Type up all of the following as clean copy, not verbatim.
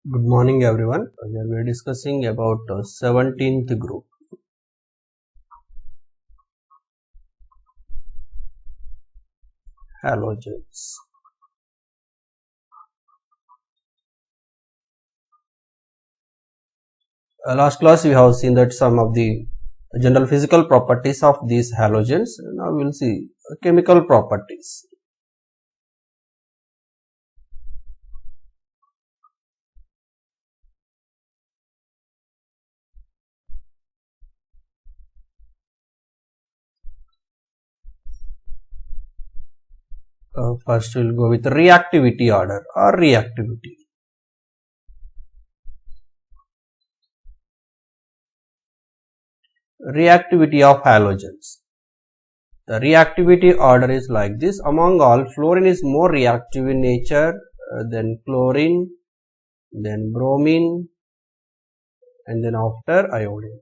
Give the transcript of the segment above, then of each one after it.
Good morning everyone. Here we are discussing about 17th group. Halogens. Last class we have seen that some of the general physical properties of these halogens. Now we will see chemical properties. First we will go with reactivity order or reactivity. Reactivity of halogens. The reactivity order is like this. Among all, fluorine is more reactive in nature than chlorine, then bromine, and then after iodine.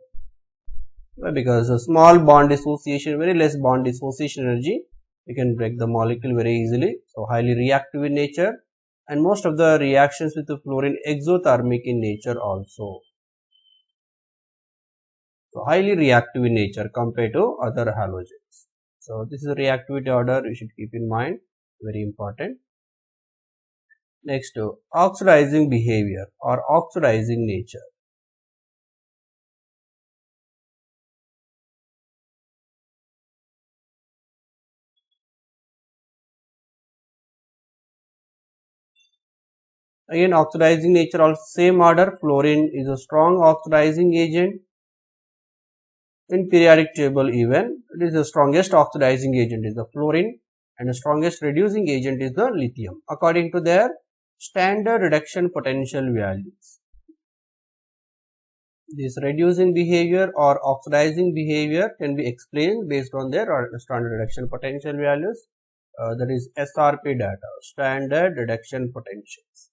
Because a small bond dissociation, very less bond dissociation energy, you can break the molecule very easily. So highly reactive in nature, and most of the reactions with the fluorine exothermic in nature also. So highly reactive in nature compared to other halogens. So this is a reactivity order you should keep in mind, very important. Next, oxidizing behavior or oxidizing nature. Again, oxidizing nature also same order. Fluorine is a strong oxidizing agent. In periodic table even, it is the strongest oxidizing agent is the fluorine and the strongest reducing agent is the lithium according to their standard reduction potential values. This reducing behavior or oxidizing behavior can be explained based on their standard reduction potential values, that is SRP data, standard reduction potentials.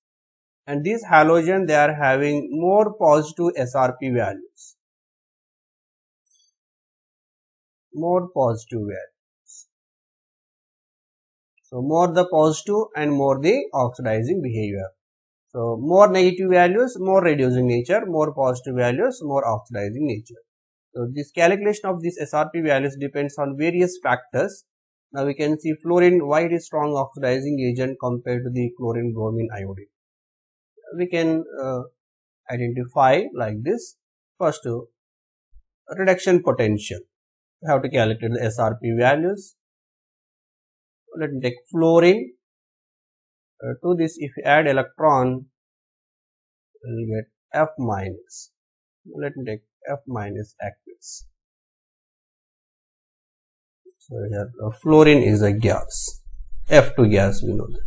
And these halogen, they are having more positive SRP values. More positive values. So more the positive and more the oxidizing behavior. So more negative values, more reducing nature, more positive values, more oxidizing nature. So this calculation of these SRP values depends on various factors. Now we can see fluorine, why it is strong oxidizing agent compared to the chlorine, bromine, iodine. We can identify like this. First, reduction potential. We have to calculate the SRP values. Let me take fluorine. To this, if you add electron, we will get F minus. Let me take F minus aqueous. So here fluorine is a gas. F2 gas, we know that.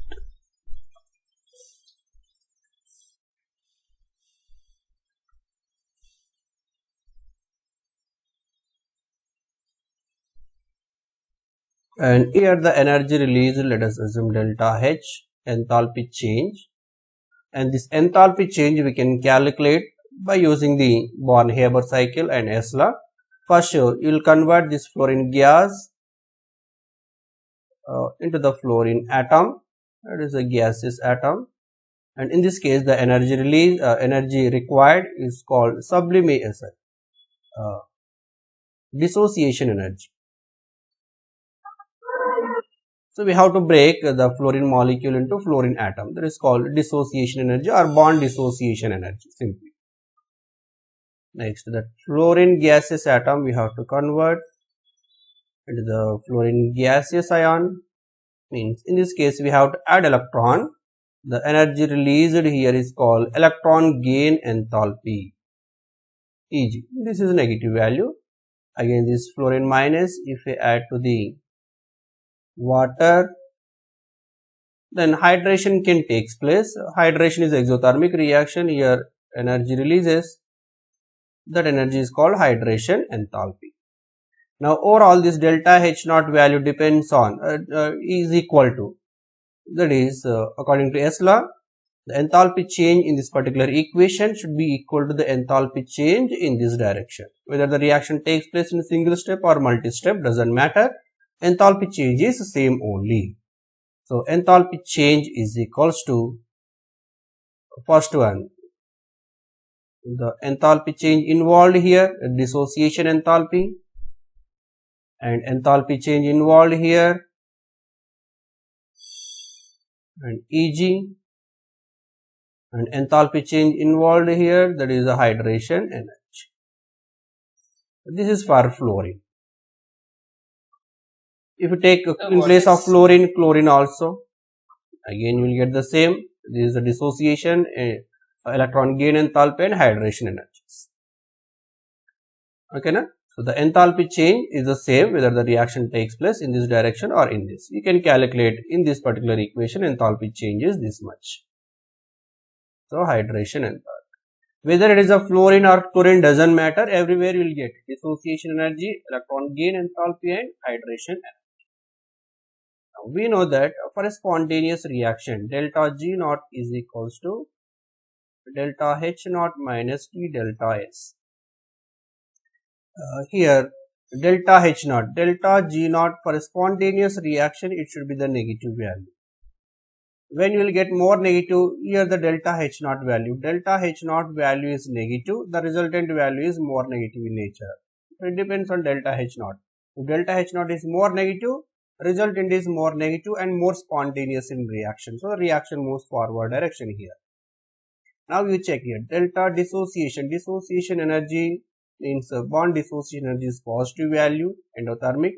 And here the energy released, let us assume delta H, enthalpy change. And this enthalpy change we can calculate by using the Born-Haber cycle and S law. First, you will convert this fluorine gas into the fluorine atom. That is a gaseous atom. And in this case, the energy release, energy required is called sublimation, dissociation energy. So we have to break the fluorine molecule into fluorine atom. That is called dissociation energy or bond dissociation energy simply. Next, that fluorine gaseous atom we have to convert into the fluorine gaseous ion. Means in this case we have to add electron. The energy released here is called electron gain enthalpy, Eg. This is a negative value. Again this fluorine minus, if we add to the water, then hydration can take place. Hydration is exothermic reaction. Here energy releases. That energy is called hydration enthalpy. Now overall this delta H naught value depends on is equal to, that is according to S law, the enthalpy change in this particular equation should be equal to the enthalpy change in this direction. Whether the reaction takes place in a single step or multi-step doesn't matter. Enthalpy change is same only. So enthalpy change is equals to, first one, the enthalpy change involved here, dissociation enthalpy, and enthalpy change involved here, and Eg, and enthalpy change involved here, that is the hydration energy. This is for fluorine. If you take in place of fluorine, chlorine also, again you will get the same. This is the dissociation, electron gain enthalpy and hydration energies. Okay, na? So the enthalpy change is the same whether the reaction takes place in this direction or in this. You can calculate in this particular equation enthalpy change is this much. So hydration enthalpy. Whether it is a fluorine or chlorine doesn't matter, everywhere you will get dissociation energy, electron gain enthalpy and hydration energy. Now we know that for a spontaneous reaction, delta G naught is equals to delta H naught minus T delta S. Here delta H naught, delta G naught for a spontaneous reaction, it should be the negative value. When you will get more negative, here the delta H naught value is negative, the resultant value is more negative in nature. So it depends on delta H naught. If delta H naught is more negative, resultant is more negative and more spontaneous in reaction. So the reaction moves forward direction here. Now you check here, delta dissociation energy means bond dissociation energy is positive value, endothermic.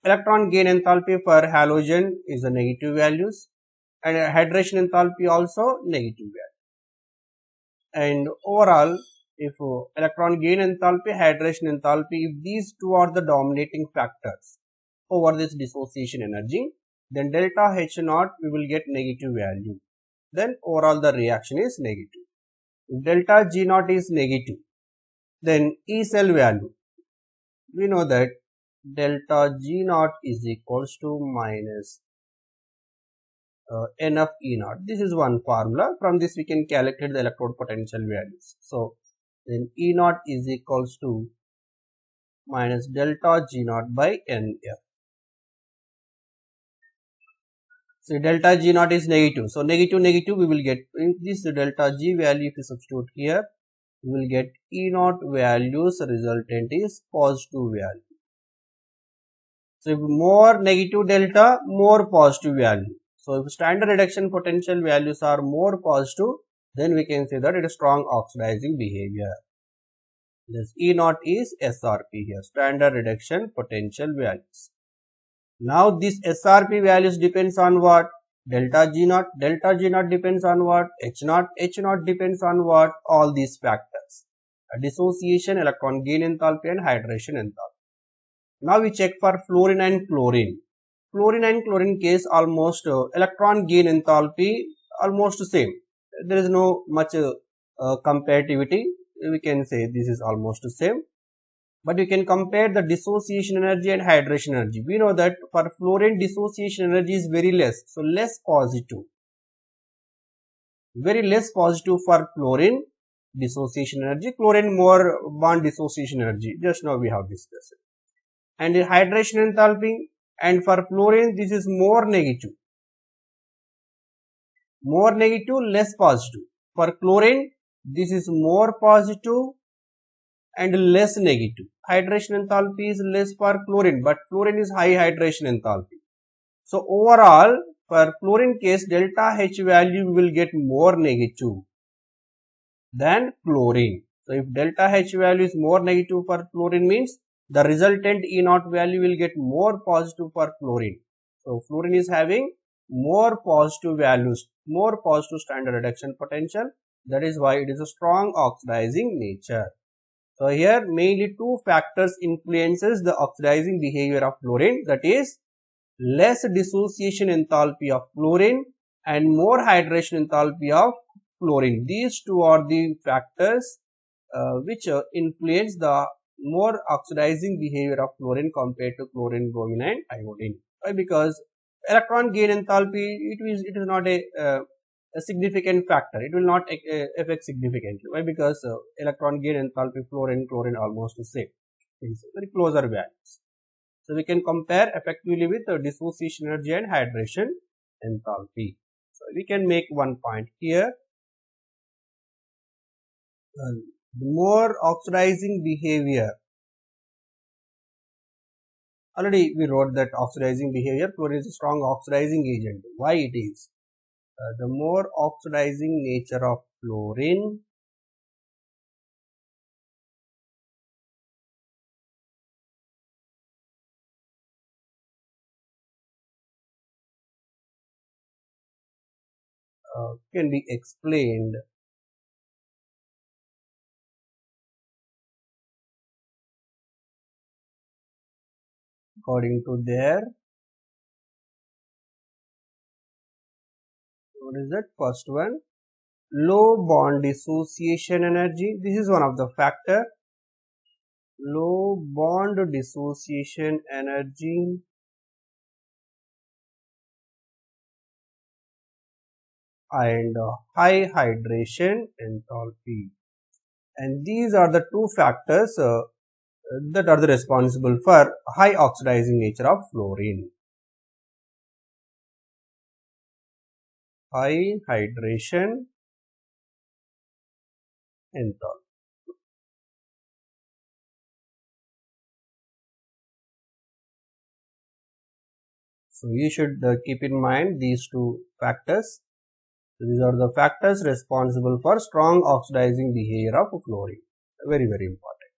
Electron gain enthalpy for halogen is the negative values, and hydration enthalpy also negative value. And overall, if electron gain enthalpy, hydration enthalpy, if these two are the dominating factors over this dissociation energy, then delta H naught we will get negative value. Then overall the reaction is negative. If delta G naught is negative, then E cell value, we know that delta G naught is equals to minus N of E naught. This is one formula. From this we can calculate the electrode potential values. So then E naught is equals to minus delta G naught by NF. So delta G naught is negative. So negative we will get in this delta G value. If you substitute here, we will get E naught values, resultant is positive value. So if more negative delta, more positive value. So if standard reduction potential values are more positive, then we can say that it is strong oxidizing behavior. This E naught is SRP here, standard reduction potential values. Now this SRP values depends on what? Delta G naught depends on what? H naught depends on what? All these factors. Dissociation, electron gain enthalpy and hydration enthalpy. Now we check for fluorine and chlorine. Fluorine and chlorine case almost electron gain enthalpy almost same. There is no much comparativity. We can say this is almost the same. But you can compare the dissociation energy and hydration energy. We know that for fluorine dissociation energy is very less. So less positive. Very less positive for fluorine dissociation energy. Chlorine more bond dissociation energy. Just now we have discussed. And the hydration enthalpy, and for fluorine this is more negative, less positive. For chlorine this is more positive and less negative. Hydration enthalpy is less for chlorine, but fluorine is high hydration enthalpy. So overall for fluorine case, delta H value will get more negative than chlorine. So if delta H value is more negative for fluorine, means the resultant E naught value will get more positive for fluorine. So fluorine is having more positive values, more positive standard reduction potential. That is why it is a strong oxidizing nature. So here mainly two factors influences the oxidizing behavior of fluorine, that is less dissociation enthalpy of fluorine and more hydration enthalpy of fluorine. These two are the factors which influence the more oxidizing behavior of fluorine compared to chlorine, bromine and iodine. Why? Because electron gain enthalpy, it is not a significant factor. It will not affect significantly. Why? Because electron gain enthalpy, fluorine, chlorine almost the same. It is very closer values. So we can compare effectively with dissociation energy and hydration enthalpy. So we can make one point here. The more oxidizing behavior. Already we wrote that oxidizing behavior. Fluorine is a strong oxidizing agent. Why it is? The more oxidizing nature of fluorine can be explained according to their, what is that first one, low bond dissociation energy. This is one of the factor. Low bond dissociation energy and high hydration enthalpy, and these are the two factors that are the responsible for high oxidizing nature of fluorine. High hydration enthalpy. So you should keep in mind these two factors. So these are the factors responsible for strong oxidizing behavior of fluorine. Very, very important.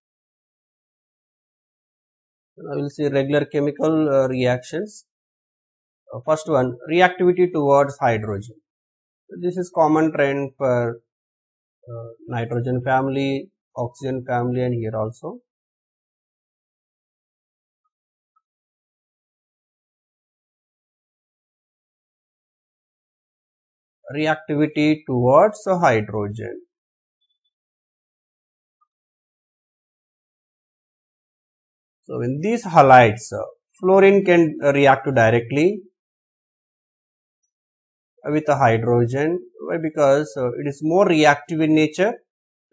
Now we will see regular chemical reactions. First one, reactivity towards hydrogen. This is common trend for nitrogen family, oxygen family, and here also. Reactivity towards hydrogen. So in these halides, fluorine can react directly with a hydrogen. Why? Because it is more reactive in nature.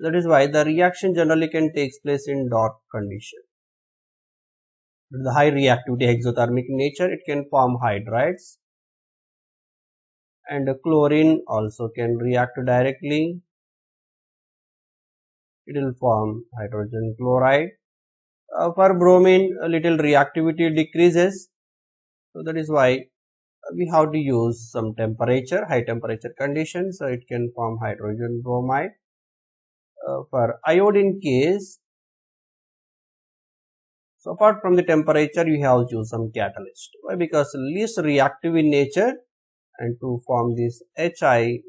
That is why the reaction generally can take place in dark condition. With the high reactivity exothermic nature, it can form hydrides, and chlorine also can react directly. It will form hydrogen chloride. For bromine, a little reactivity decreases. So that is why we have to use some temperature, high temperature conditions, so it can form hydrogen bromide. For iodine case, so apart from the temperature, you have to use some catalyst. Why? Because least reactive in nature, and to form this HI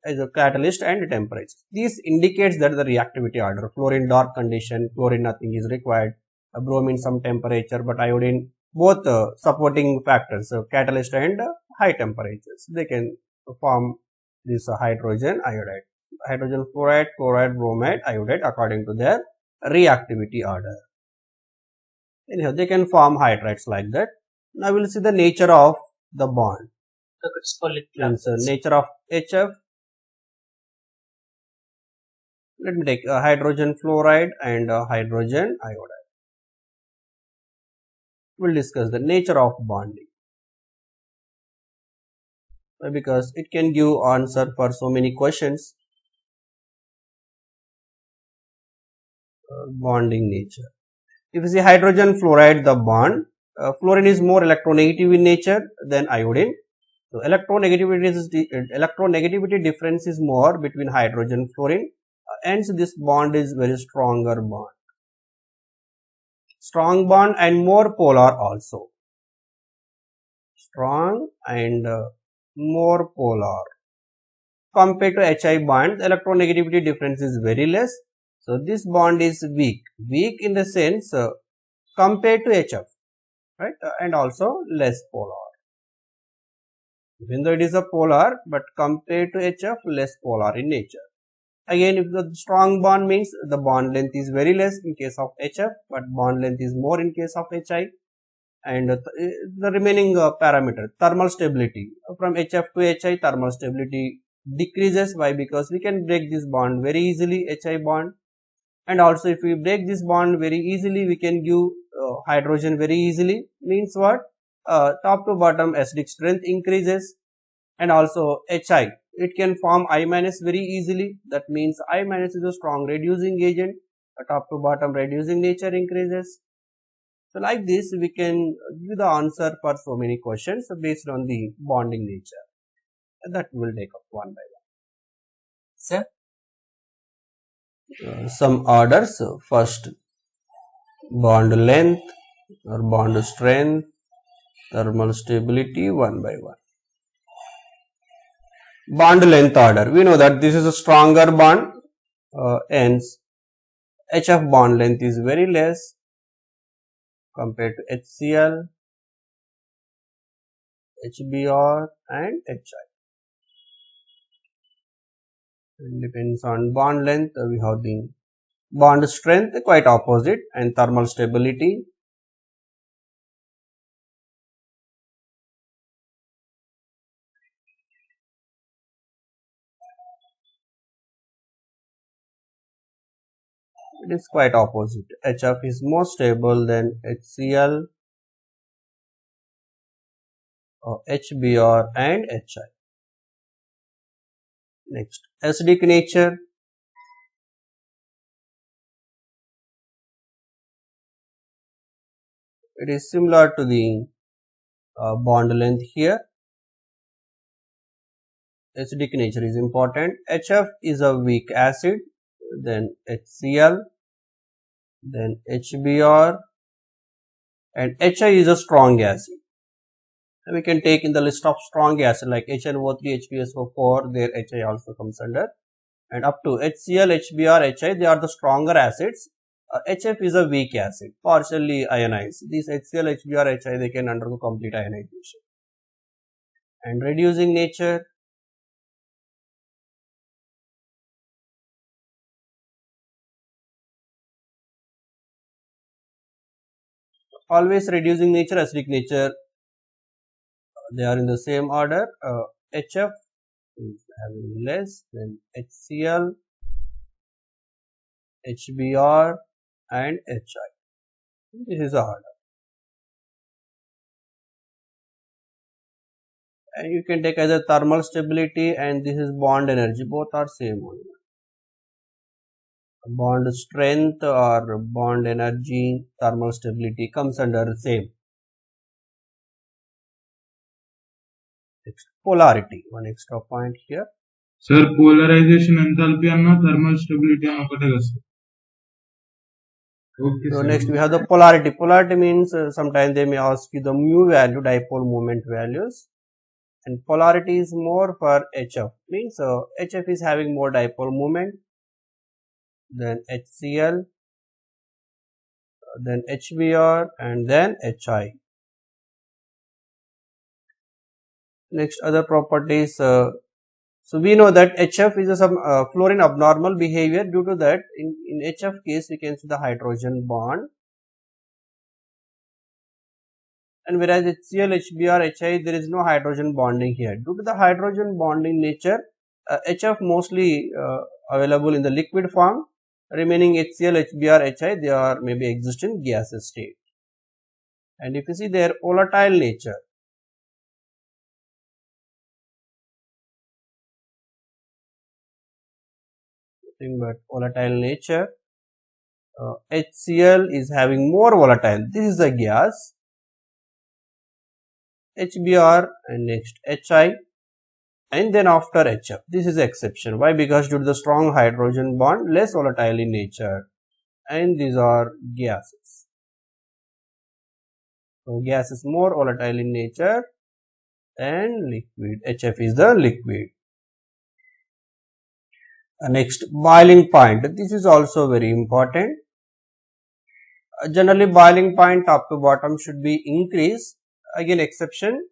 as a catalyst and temperature. This indicates that the reactivity order. Fluorine dark condition, chlorine nothing is required, bromine some temperature, but iodine both supporting factors, catalyst and high temperatures. They can form this hydrogen iodide, hydrogen fluoride, chloride, bromide, iodide according to their reactivity order. Anyhow, they can form hydrides like that. Now we will see the nature of the bond. Nature of HF. Let me take hydrogen fluoride and hydrogen iodide. We will discuss the nature of bonding, because it can give answer for so many questions. Bonding nature. If you see hydrogen fluoride, the bond, fluorine is more electronegative in nature than iodine. So electronegativity difference is more between hydrogen fluorine. Hence this bond is very stronger bond. Strong bond and more polar also. Strong and more polar. Compared to HI bond, the electronegativity difference is very less. So this bond is weak. Weak in the sense compared to HF, right? And also less polar. Even though it is a polar, but compared to HF, less polar in nature. Again, if the strong bond means the bond length is very less in case of HF, but bond length is more in case of HI. And the remaining parameter, thermal stability, from HF to HI, thermal stability decreases. Why? Because we can break this bond very easily, HI bond. And also if we break this bond very easily, we can give hydrogen very easily. Means what? Top to bottom acidic strength increases, and also HI it can form I minus very easily. That means I minus is a strong reducing agent. Top to bottom reducing nature increases. So like this we can give the answer for so many questions based on the bonding nature. And that will take up one by one. Sir, Some orders. First, bond length or bond strength, thermal stability, one by one. Bond length order. We know that this is a stronger bond, hence HF bond length is very less compared to HCl, HBr and HI. It depends on bond length. We have the bond strength, quite opposite, and thermal stability. It is quite opposite. HF is more stable than HCl, HBr and HI. Next, acidic nature. It is similar to the bond length here. Acidic nature is important. HF is a weak acid, then HCl, then HBr, and HI is a strong acid. We can take in the list of strong acid like HNO3, HPSO4, there HI also comes under, and up to HCl, HBr, HI, they are the stronger acids. HF is a weak acid, partially ionized. These HCl, HBr, HI, they can undergo complete ionization. And reducing nature. Always reducing nature, acidic nature, they are in the same order. HF is having less than HCl, HBr and HI. This is the order. And you can take either thermal stability and this is bond energy, both are same only. Bond strength or bond energy, thermal stability comes under the same. Next, polarity, one extra point here. Sir, polarization enthalpy and thermal stability and okate kada sir. Okay, So sir. next we have the polarity. Polarity means sometimes they may ask you the mu value, dipole moment values, and polarity is more for HF. Means HF is having more dipole moment than HCl, then HBr and then HI. Next, other properties. So we know that HF is some fluorine abnormal behavior. Due to that, in HF case we can see the hydrogen bond, and whereas HCl, HBr, HI, there is no hydrogen bonding here. Due to the hydrogen bonding nature, HF mostly available in the liquid form. Remaining HCl, HBr, HI, they are maybe exist in gaseous state. And if you see their volatile nature, nothing but volatile nature. HCl is having more volatile. This is a gas. HBr and next HI, and then after HF. This is exception. Why? Because due to the strong hydrogen bond, less volatile in nature, and these are gases. So gas is more volatile in nature and liquid. HF is the liquid. Next, boiling point. This is also very important. Generally, boiling point top to bottom should be increased. Again, exception.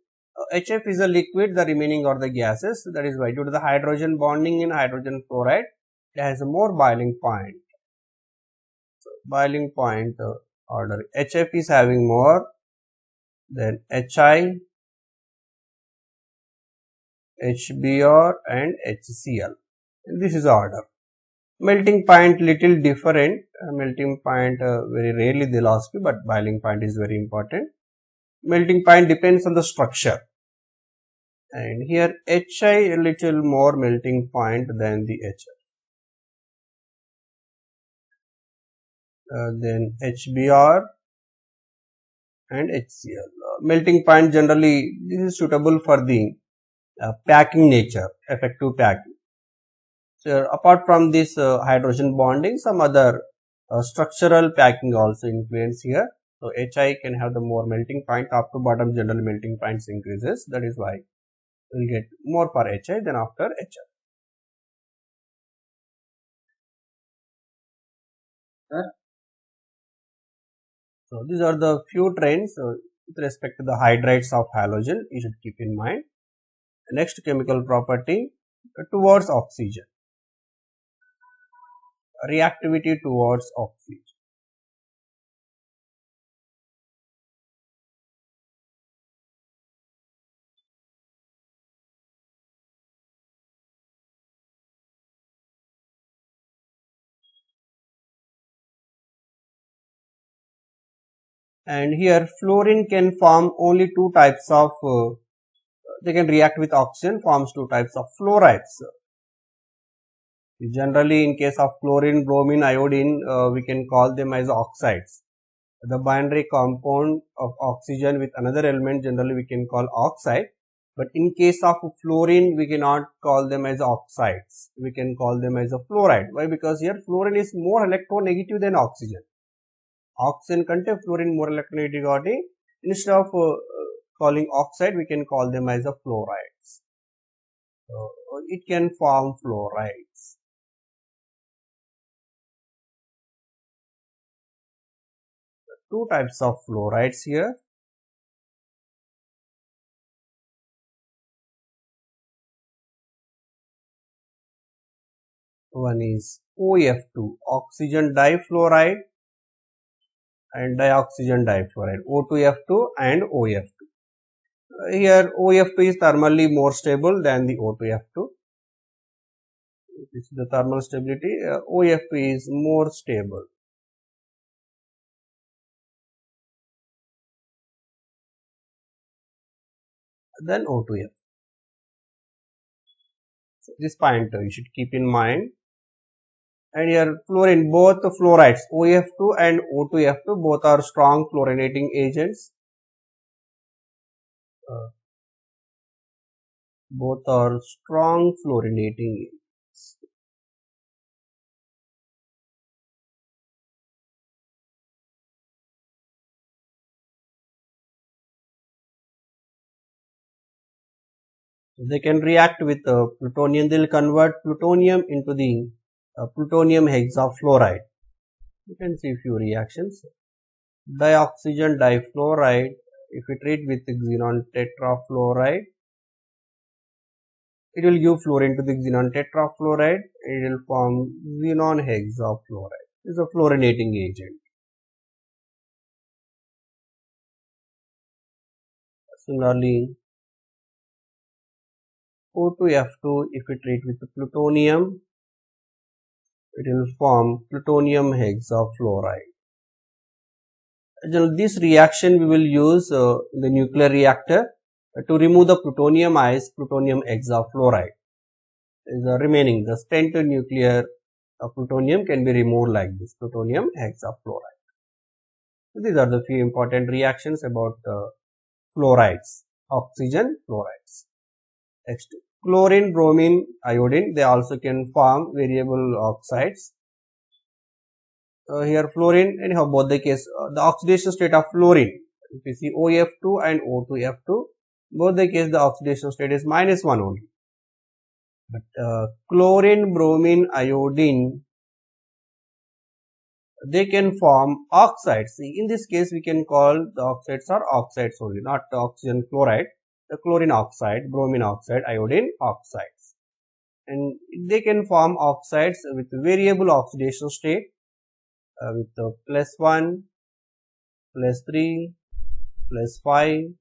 HF is a liquid, the remaining are the gases. That is why due to the hydrogen bonding in hydrogen fluoride, it has a more boiling point. So, boiling point order. HF is having more than HI, HBr and HCl. And this is the order. Melting point little different. Melting point very rarely they'll ask you, but boiling point is very important. Melting point depends on the structure. and here HI a little more melting point than the HF. Then HBr and HCl. Melting point generally this is suitable for the packing nature, effective packing. So apart from this hydrogen bonding, some other structural packing also influence here. So HI can have the more melting point, top to bottom general melting points increases. That is why we'll get more for HI than after HF. So these are the few trends with respect to the hydrides of halogen you should keep in mind. The next chemical property towards oxygen. Reactivity towards oxygen. And here fluorine can form only two types of they can react with oxygen, forms two types of fluorides. Generally in case of chlorine, bromine, iodine we can call them as oxides. The binary compound of oxygen with another element generally we can call oxide, but in case of fluorine we cannot call them as oxides, we can call them as a fluoride. Why? Because here fluorine is more electronegative than oxygen. Oxygen contain fluorine more electronegative కాబట్టి instead of calling oxide we can call them as a fluorides. So it can form fluorides. Two types of fluorides here. One is OF2, oxygen difluoride, and dioxygen difluoride, O2F2 and OF2. Here OF2 is thermally more stable than the O2F2. This is the thermal stability. OF2 is more stable. Than O2F. So this point you should keep in mind. And here fluorine, both fluorides OF2 and O2F2 both are strong fluorinating agents. Both are strong fluorinating agents. They can react with plutonium. They will convert plutonium into the plutonium hexafluoride. You can see few reactions. Dioxygen difluoride, if we treat with xenon tetrafluoride, it will give fluorine to the xenon tetrafluoride. It will form xenon hexafluoride. It is a fluorinating agent. Similarly, O2F2, if we treat with plutonium, it will form plutonium hexafluoride. This reaction we will use in the nuclear reactor to remove the plutonium as plutonium hexafluoride. The remaining, the spent nuclear plutonium can be removed like this, plutonium hexafluoride. So these are the few important reactions about fluorides, oxygen fluorides. Next, chlorine, bromine, iodine, they also can form variable oxides. Here fluorine, anyhow both the case, the oxidation state of fluorine, if you see OF2 and O2F2, both the case the oxidation state is -1 only. But chlorine, bromine, iodine, they can form oxides. See, in this case we can call the oxides are oxides only, not the oxygen chloride, the chlorine oxide, bromine oxide, iodine oxides. And they can form oxides with variable oxidation state with +1, +3, +5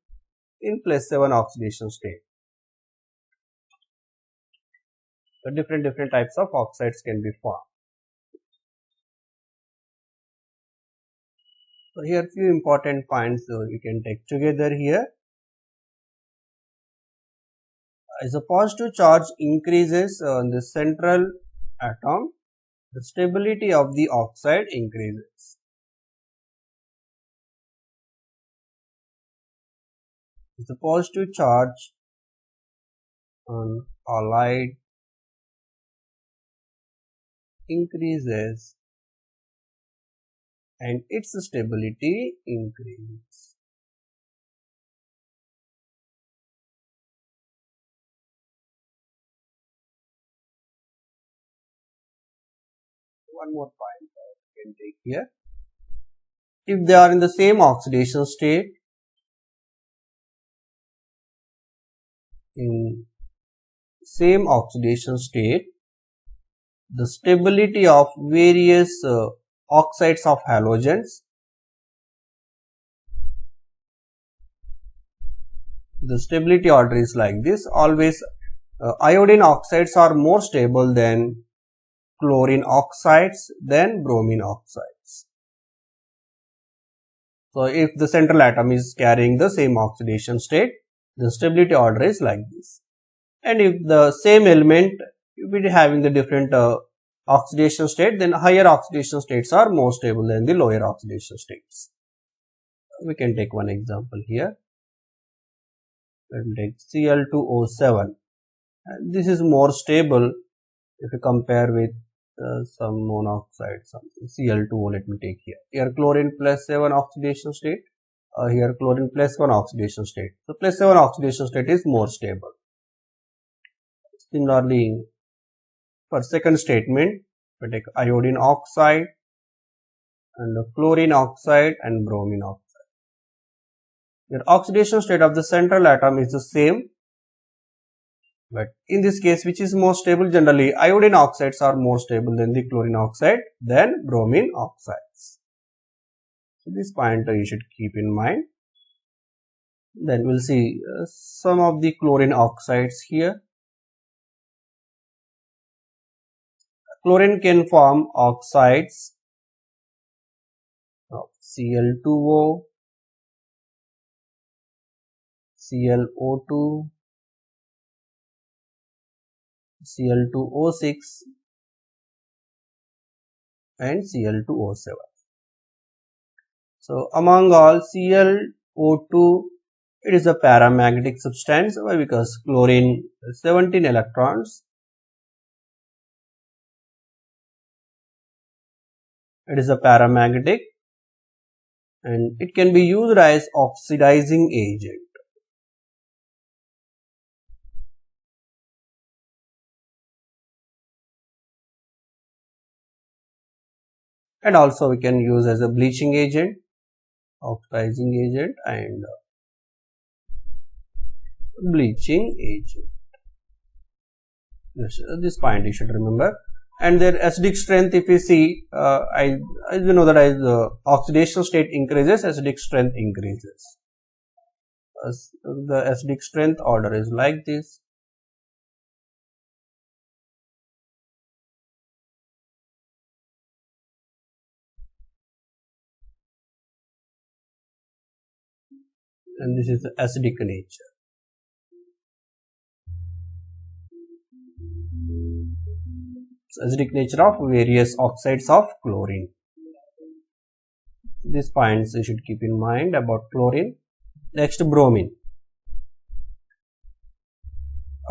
in +7 oxidation state. So different types of oxides can be formed. So here few important points you can take together here. as the positive charge increases in the central atom, the stability of the oxide increases. As the positive charge on halide increases and its stability increases. One more point I can take here. If they are in the same oxidation state, the stability of various oxides of halogens, the stability order is like this. Always iodine oxides are more stable than chlorine oxides, then bromine oxides. So if the central atom is carrying the same oxidation state, the stability order is like this. And if the same element, if it is having the different oxidation state, then higher oxidation states are more stable than the lower oxidation states. We can take one example here. Let me take Cl2O7. This is more stable if you compare with some monoxide, something Cl2O. Let me take here. Here chlorine plus 7 oxidation state. Here chlorine plus 1 oxidation state. So plus 7 oxidation state is more stable. Similarly, for second statement, we take iodine oxide and chlorine oxide and bromine oxide. The oxidation state of the central atom is the same, but in this case, which is more stable? Generally, iodine oxides are more stable than the chlorine oxide than bromine oxides. So this point you should keep in mind. Then we'll see some of the chlorine oxides here. Chlorine can form oxides of Cl2O, ClO2, Cl2O6 and Cl2O7. So among all, ClO2, it is a paramagnetic substance. Why? Because chlorine 17 electrons. It is a paramagnetic and it can be used as oxidizing agent. And also we can use as a bleaching agent, oxidizing agent and bleaching agent. This point you should remember. And their acidic strength, if you see, as you know that as the oxidation state increases, acidic strength increases. The acidic strength order is like this. And this is the acidic nature. So acidic nature of various oxides of chlorine. These points you should keep in mind about chlorine. Next, bromine.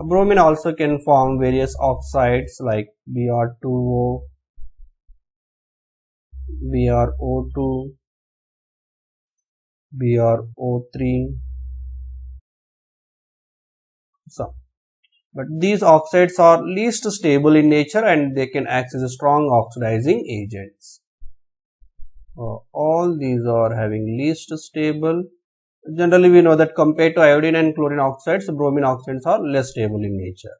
Bromine also can form various oxides like Br2O, BrO2, BrO3. So, but these oxides are least stable in nature and they can act as strong oxidizing agents. All these are having least stable. Generally, we know that compared to iodine and chlorine oxides, bromine oxides are less stable in nature.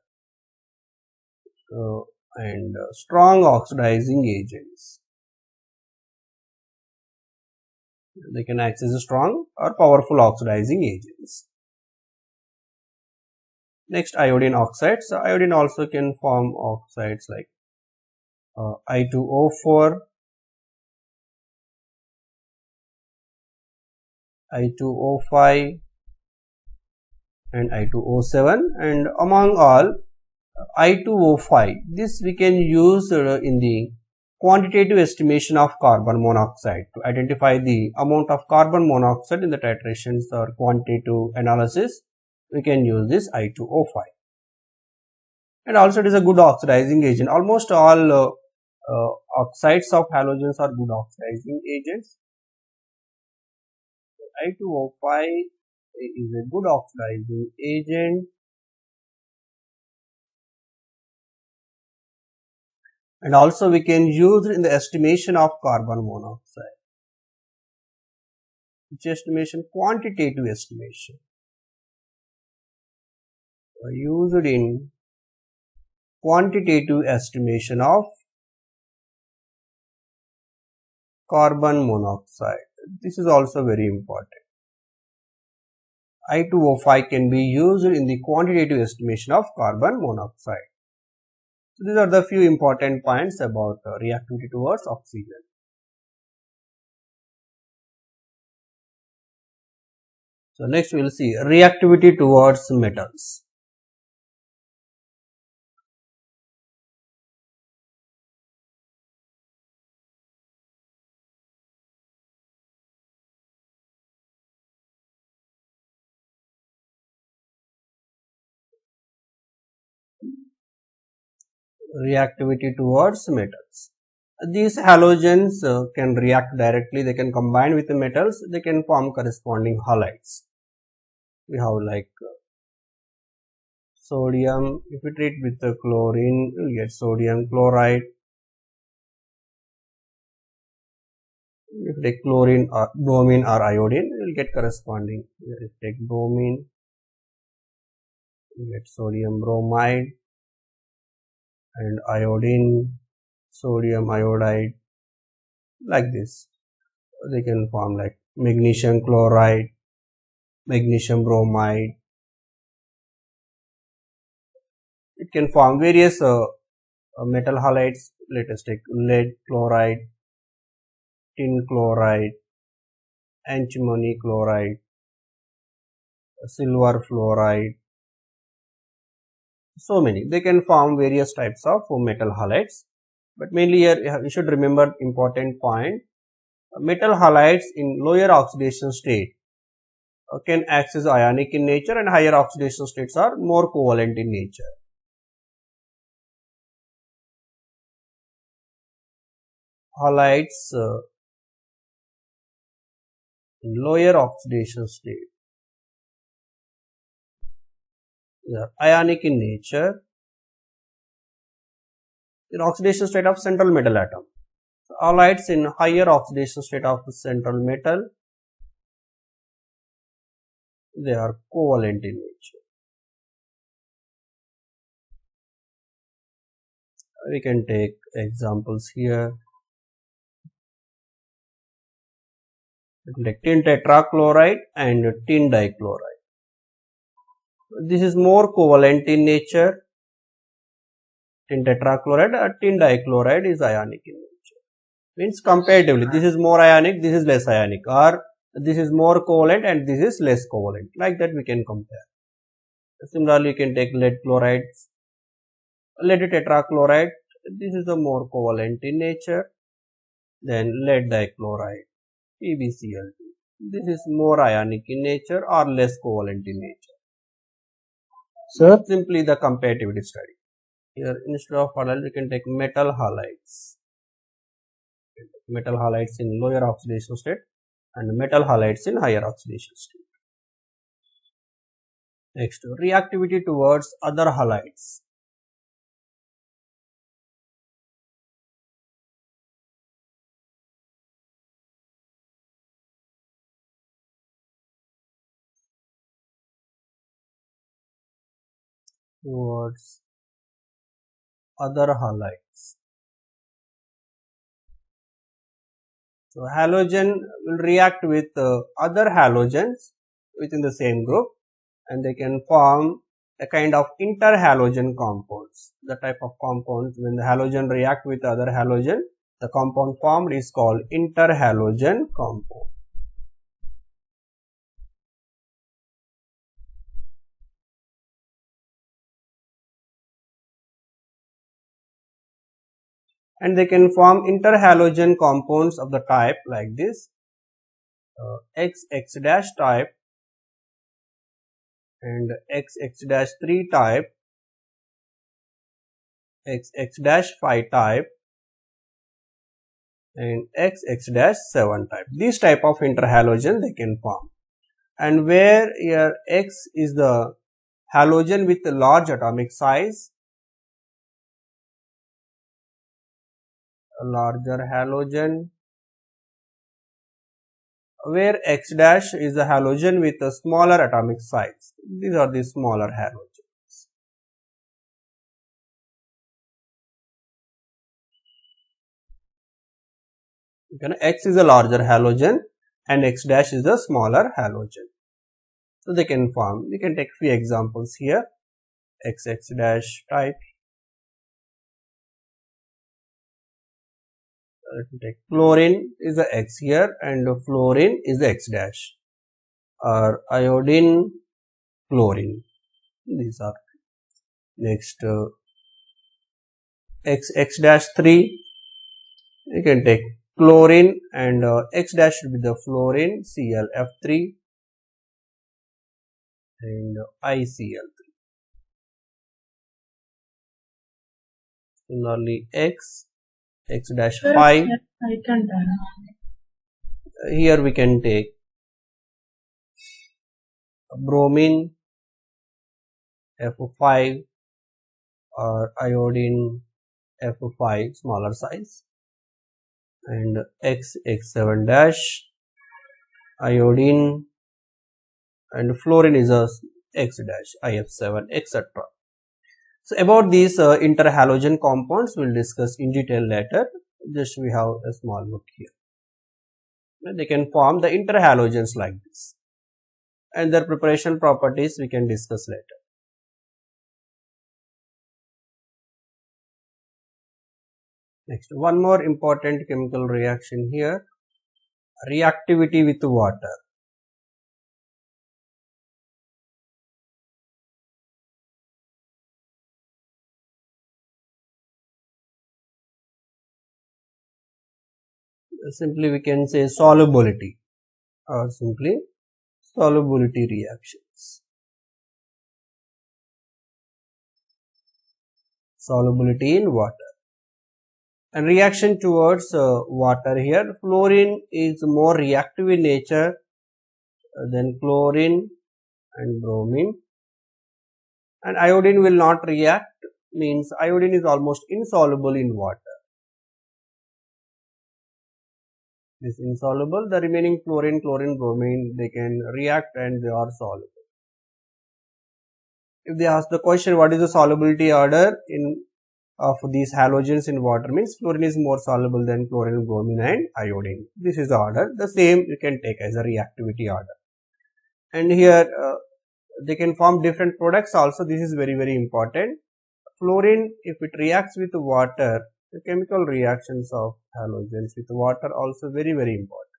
And strong oxidizing agents. They can act as strong or powerful oxidizing agents. Next, iodine oxides. So, iodine also can form oxides like I2O4, I2O5, and I2O7, and among all I2O5. This we can use in the quantitative estimation of carbon monoxide to identify the amount of carbon monoxide in the titrations or quantitative analysis. We can use this I2O5. And also it is a good oxidizing agent. Almost all oxides of halogens are good oxidizing agents. I2O5 is a good oxidizing agent. And also we can use it in the estimation of carbon monoxide. Which estimation? Quantitative estimation. Used in quantitative estimation of carbon monoxide. This is also very important. I2O5 can be used in the quantitative estimation of carbon monoxide. So these are the few important points about reactivity towards oxygen. So next we will see reactivity towards metals. Reactivity towards metals. These halogens can react directly, they can combine with the metals, they can form corresponding halides. We have like sodium, if we treat with the chlorine, we will get sodium chloride. If we take chlorine or bromine or iodine, we will get corresponding. If we take bromine, we get sodium bromide, and iodine, sodium iodide, like this. They can form like magnesium chloride, magnesium bromide. It can form various metal halides. Let us take lead chloride, tin chloride, antimony chloride, silver fluoride. So many. They can form various types of metal halides. But mainly here you should remember important point. Metal halides in lower oxidation state can act as ionic in nature, and higher oxidation states are more covalent in nature. Halides in lower oxidation state are ionic in nature in oxidation state of central metal atom. So, halides in higher oxidation state of central metal, they are covalent in nature. We can take examples here. We can take tin tetrachloride and tin dichloride. This is more covalent in nature. Tin tetrachloride or tin dichloride is ionic in nature. Means comparatively, this is more ionic, this is less ionic, or this is more covalent and this is less covalent. Like that we can compare. Similarly, you can take lead chloride, lead tetrachloride. This is the more covalent in nature. Then lead dichloride, PbCl2. This is more ionic in nature or less covalent in nature. Sir, Simply the comparativity study. Here instead of halides, we can take metal halides. Metal halides in lower oxidation state and metal halides in higher oxidation state. Next, reactivity towards other halides. Towards other halides. So, halogen will react with other halogens within the same group, and they can form a kind of interhalogen compounds. The type of compounds when the halogen react with other halogen, the compound formed is called interhalogen compound. and they can form interhalogen compounds of the type like this, XX dash type and XX dash 3 type, XX dash 5 type and XX dash 7 type. These type of interhalogen they can form. And where here X is the halogen with a large atomic size, a larger halogen, where X dash is a halogen with a smaller atomic size. These are the smaller halogens. Okay, X is a larger halogen and X dash is a smaller halogen. So they can form. We can take few examples here. XX dash type. Let me take chlorine is the X here and fluorine is the X dash, or iodine, chlorine. These are next XX dash 3. You can take chlorine and X dash should be the fluorine, ClF3 and ICl3. Similarly, X dash 5. Here we can take bromine, F5 or iodine, F5, smaller size, and X7 dash, iodine, and fluorine is a X dash, IF7, etc. So about these interhalogen compounds we will discuss in detail later. Just we have a small look here. They can form the interhalogens like this, and their preparation properties we can discuss later. Next, one more important chemical reaction here, reactivity with water. Simply we can say solubility or simply solubility reactions. Solubility in water. And reaction towards water here, fluorine is more reactive in nature than chlorine and bromine, and iodine will not react, means iodine is almost insoluble in water. This insoluble, the remaining fluorine, chlorine, bromine, they can react and they are soluble. If they ask the question what is the solubility order of these halogens in water, means fluorine is more soluble than chlorine, bromine and iodine. This is the order. The same you can take as a reactivity order. And here they can form different products also. This is very, very important. Fluorine, if it reacts with water, the chemical reactions of halogens with water also very, very important.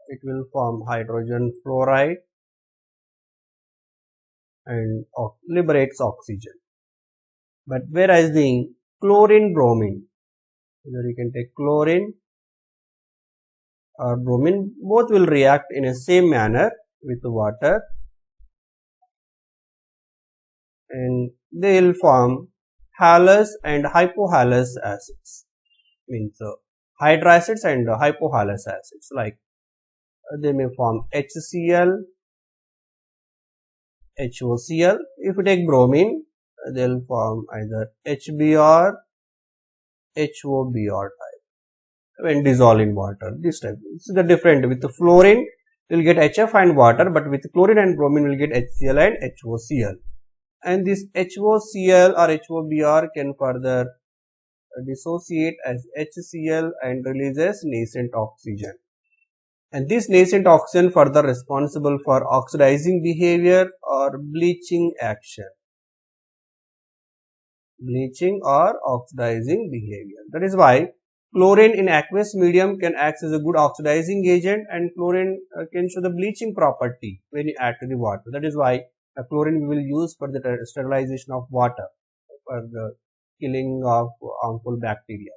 It will form hydrogen fluoride and liberates oxygen. But whereas the chlorine bromine, either you can take chlorine or bromine, both will react in a same manner with water, and they will form halous and hypohalous acids, means hydracids and hypohalous acids, like they may form HCl, HOCl. If you take bromine, they will form either HBr, HOBr type when dissolved in water. This type. So the different with the fluorine you will get HF and water, but with chlorine and bromine you will get HCl and HOCl. And this HOCl or HOBr can further dissociate as HCl and releases nascent oxygen. And this nascent oxygen further responsible for oxidizing behavior or bleaching action. Bleaching or oxidizing behavior. That is why chlorine in aqueous medium can act as a good oxidizing agent, and chlorine can show the bleaching property when you add to the water. That is why chlorine we will use for the sterilization of water. for the killing of harmful bacteria.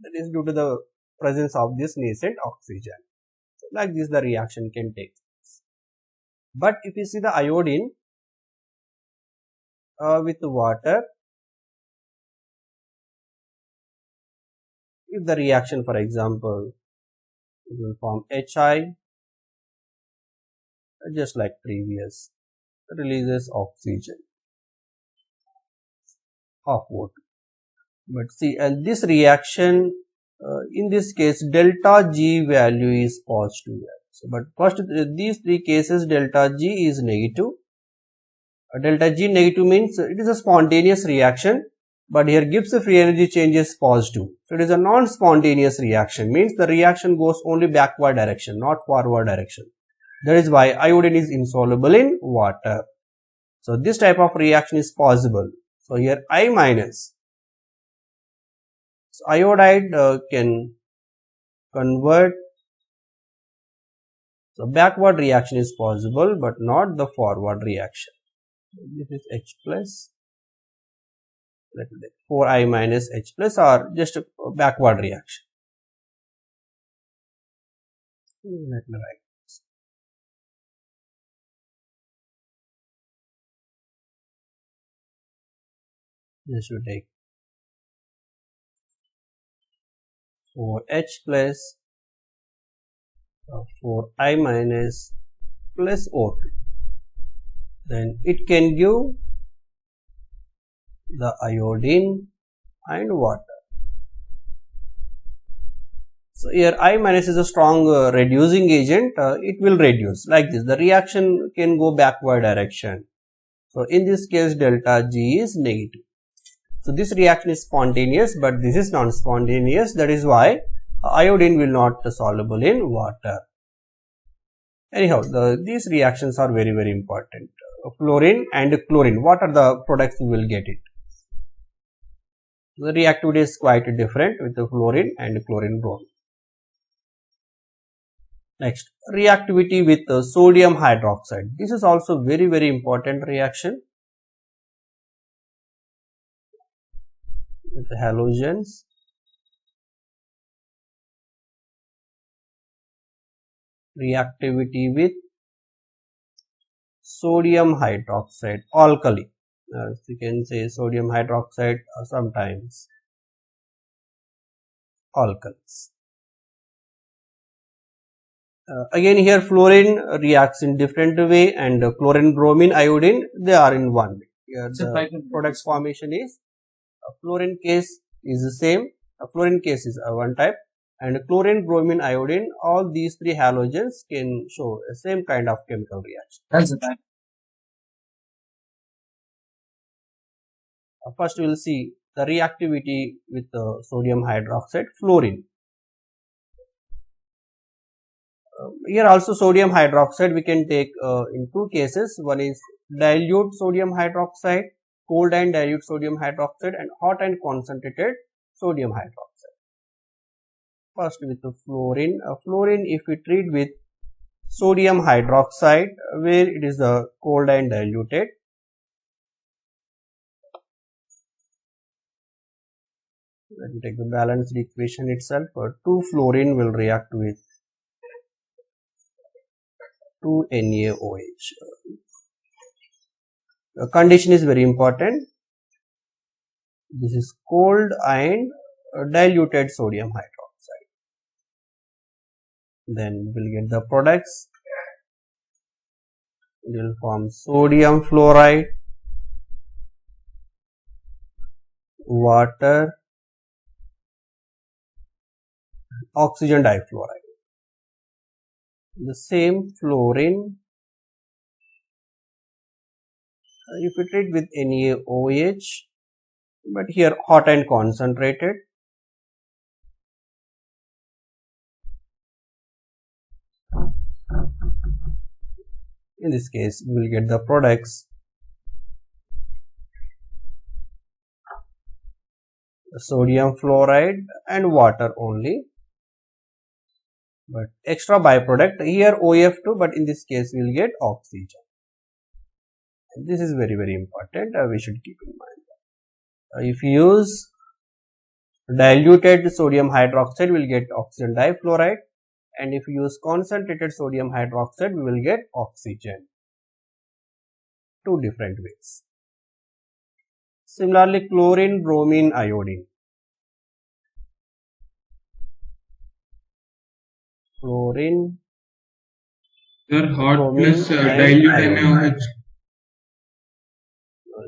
That is due to the presence of this nascent oxygen. So like this the reaction can take place. But if you see the iodine with water, if the reaction, for example, it will form HI, just like previous, releases oxygen of water. But see, and this reaction, in this case, delta G value is positive. So, but first, these three cases, delta G is negative. Delta G negative means it is a spontaneous reaction, but here Gibbs free energy change is positive. So, it is a non-spontaneous reaction, means the reaction goes only backward direction, not forward direction. That is why iodine is insoluble in water. So, this type of reaction is possible. So, here I minus. So, iodide can convert. So, backward reaction is possible, but not the forward reaction. This is H plus. Let me take 4I minus H plus, or just a backward reaction. Let me write. This will take 4H plus 4I minus plus O2. Then it can give the iodine and water. So here I minus is a strong reducing agent. It will reduce like this. The reaction can go backward direction. So in this case, delta G is negative. So this reaction is spontaneous, but this is non-spontaneous. That is why iodine will not be soluble in water. Anyhow, these reactions are very, very important. Fluorine and chlorine, what are the products we will get it? The reactivity is quite different with the fluorine and chlorine bromine. Next, reactivity with sodium hydroxide. This is also very, very important reaction. With halogens, reactivity with sodium hydroxide, alkali. You can say sodium hydroxide or sometimes alkalis. Again here fluorine reacts in different way, and chlorine, bromine, iodine, they are in one way. Here the products formation is fluorine case is the same. Fluorine case is one type, and chlorine, bromine, iodine, all these three halogens can show the same kind of chemical reaction. That's the time. First we will see the reactivity with sodium hydroxide, fluorine. Here also sodium hydroxide we can take in two cases. One is dilute sodium hydroxide, cold and dilute sodium hydroxide, and hot and concentrated sodium hydroxide. First with the fluorine. Fluorine, if we treat with sodium hydroxide, where it is the cold and diluted. Let me take the balanced equation itself. 2 fluorine will react with 2 NaOH. The condition is very important. This is cold and diluted sodium hydroxide. Then we will get the products. It will form sodium fluoride, water, oxygen difluoride. The same fluorine, if we treat with NaOH, but here hot and concentrated. In this case, we will get the products sodium fluoride and water only. But extra byproduct here OF2, but in this case we will get oxygen. And this is very, very important. We should keep in mind. If you use diluted sodium hydroxide, we will get oxygen difluoride, and if you use concentrated sodium hydroxide, we will get oxygen. Two different ways. Similarly, chlorine, bromine, iodine. Chlorine, Sir, hot bromine, plus and dilute iodine. NaOH.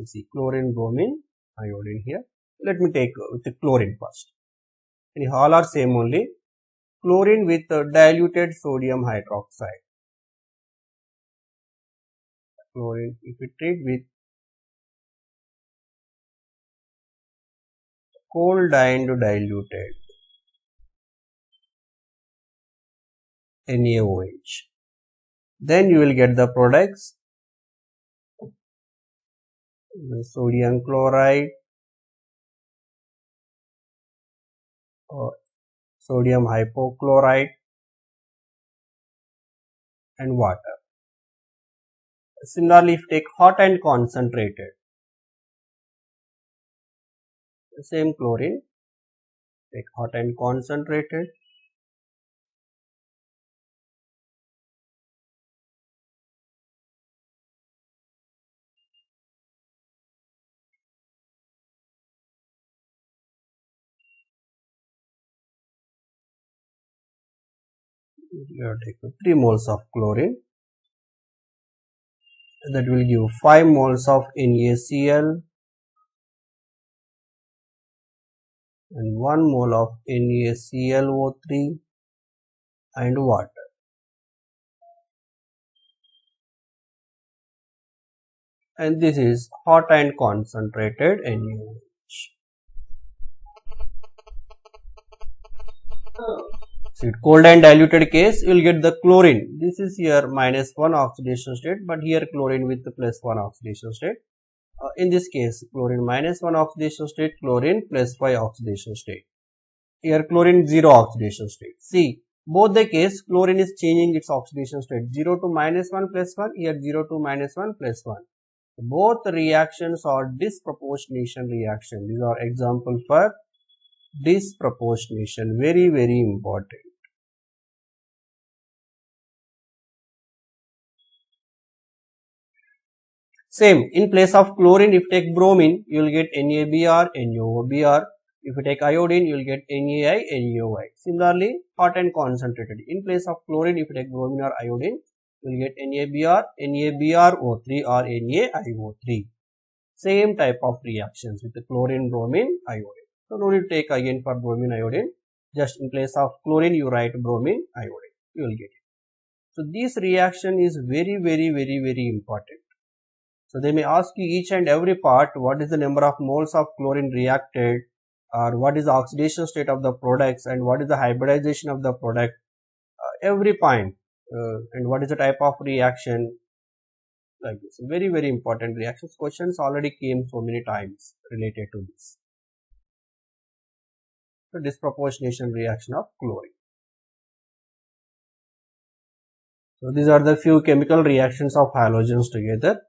See, chlorine, bromine, iodine here. Let me take the chlorine first. And all are same only. Chlorine with diluted sodium hydroxide. Chlorine, if we treat with cold and diluted NaOH, then you will get the products sodium chloride or sodium hypochlorite and water. Similarly, if you take hot and concentrated, the same chlorine, take hot and concentrated, you have to take 3 moles of chlorine, that will give 5 moles of NaCl and 1 mole of NaClO3 and water. And this is hot and concentrated NaOH. So, in cold and diluted case, you will get the chlorine. This is here -1 oxidation state, but here chlorine with the +1 oxidation state. In this case, chlorine -1 oxidation state, chlorine +5 oxidation state. Here chlorine 0 oxidation state. See, both the case chlorine is changing its oxidation state 0 to -1 +1, here 0 to -1 +1. Both reactions are disproportionation reaction. These are example for disproportionation. Very, very important. Same, in place of chlorine, if you take bromine, you will get NaBr, NaOBr. If you take iodine, you will get NaI, NaOI. Similarly, hot and concentrated. In place of chlorine, if you take bromine or iodine, you will get NaBr, NaBrO3 or NaIO3. Same type of reactions with the chlorine, bromine, iodine. So, no need to take again for bromine, iodine. Just in place of chlorine, you write bromine, iodine. You will get it. So, this reaction is very, very, very, very important. So, they may ask you each and every part what is the number of moles of chlorine reacted, or what is the oxidation state of the products, and what is the hybridization of the product, every point, and what is the type of reaction, like this. Very, very important reactions. Questions already came so many times related to this. So, disproportionation reaction of chlorine. So, these are the few chemical reactions of halogens together.